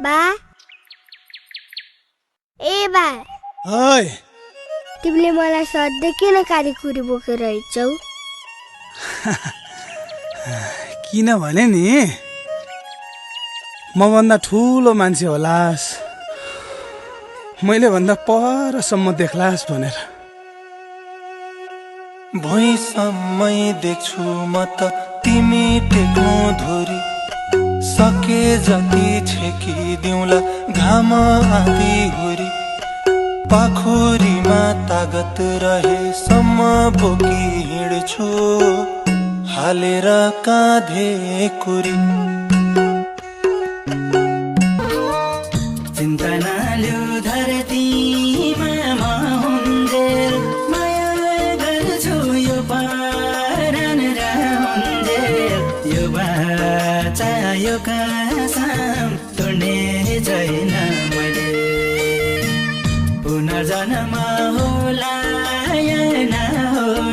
बा ए बा ओइ तिमीले मलाई सधैँ किन कालीकुरी बोकेर हिँड्छौ? किनभने नि मभन्दा ठुलो मान्छे होलास्, मैले भन्दा परसम्म देख्लास् भनेर। भुइँसम्मै देख्छु म त तिमी टेक्नु धुरी, सके जति छेकिदिउँला घाम आँधी हुरी, पाखुरीमा तागत रहेसम्म बोकी हिँड्छु हालेर काँधे कुरी। चिन्ता नलिऊ धरतीमा म हुन्जेल, माया गर्छु यो परान रहन्जेल, यो बाचा यो कसम तोड्ने छैन मैले। पुनर्जन्म होला या नहोला